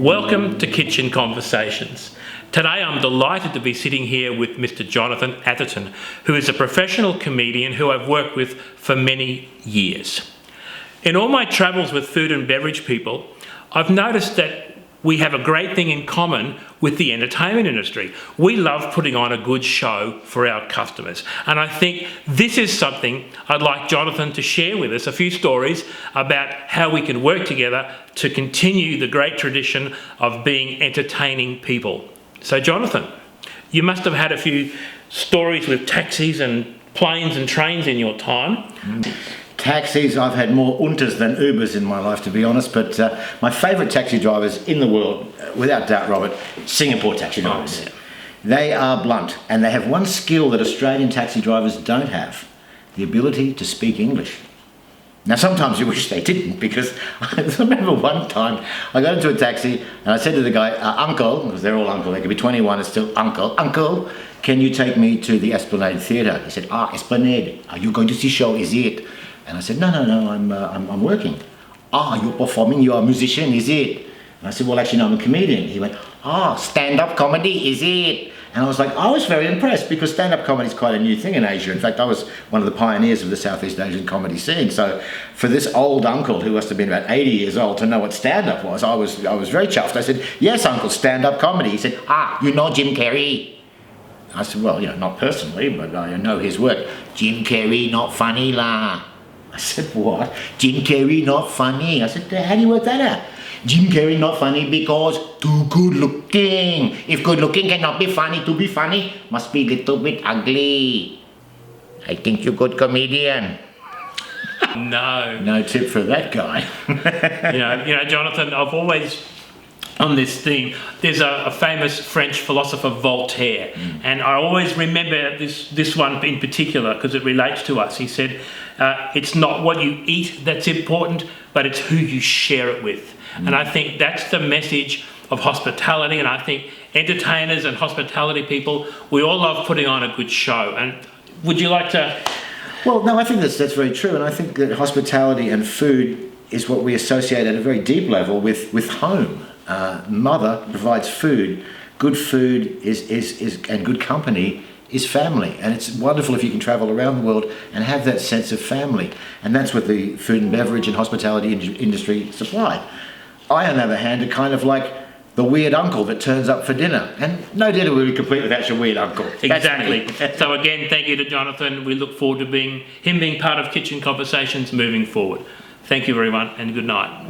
Welcome to Kitchen Conversations. Today I'm delighted to be sitting here with Mr. Jonathan Atherton, who is a professional comedian who I've worked with for many years. In all my travels with food and beverage people, I've noticed that we have a great thing in common with the entertainment industry. We love putting on a good show for our customers. And I think this is something I'd like Jonathan to share with us, a few stories about how we can work together to continue the great tradition of being entertaining people. So Jonathan, you must have had a few stories with taxis and planes and trains in your time. Taxis, I've had more Unters than Ubers in my life, to be honest, but my favourite taxi drivers in the world, without doubt, Robert, Singapore taxi drivers. Oh, yeah. They are blunt, and they have one skill that Australian taxi drivers don't have, the ability to speak English. Now, sometimes you wish they didn't, because I remember one time I got into a taxi and I said to the guy, uncle, because they're all uncle, they could be 21 and still uncle, can you take me to the Esplanade Theatre? He said, Esplanade, are you going to see show, is it? And I said, no, I'm working. You're performing, you're a musician, is it? And I said, well, actually, no, I'm a comedian. He went, stand-up comedy, is it? And I was very impressed, because stand-up comedy is quite a new thing in Asia. In fact, I was one of the pioneers of the Southeast Asian comedy scene. So for this old uncle, who must have been about 80 years old, to know what stand-up was, I was very chuffed. I said, yes, uncle, stand-up comedy. He said, you know Jim Carrey? I said, well, not personally, but I know his work. Jim Carrey, not funny lah. I said, what? Jim Carrey not funny. I said, how do you work that out? Jim Carrey not funny because too good looking. If good looking cannot be funny, to be funny must be a little bit ugly. I think you're a good comedian. No tip for that guy. Jonathan, I've always, on this theme, there's a famous French philosopher, Voltaire, and I always remember this one in particular because it relates to us. He said, it's not what you eat that's important, but it's who you share it with. And I think that's the message of hospitality, and I think entertainers and hospitality people, we all love putting on a good show. And would you like to... Well, no, I think that's very true, and I think that hospitality and food is what we associate at a very deep level with home. Mother provides food. Good food is and good company is family, and it's wonderful if you can travel around the world and have that sense of family, and that's what the food and beverage and hospitality industry supply. I, on the other hand, are kind of like the weird uncle that turns up for dinner, and no dinner will be complete without your weird uncle. Exactly. So again, thank you to Jonathan. We look forward to him being part of Kitchen Conversations moving forward. Thank you, everyone, and good night.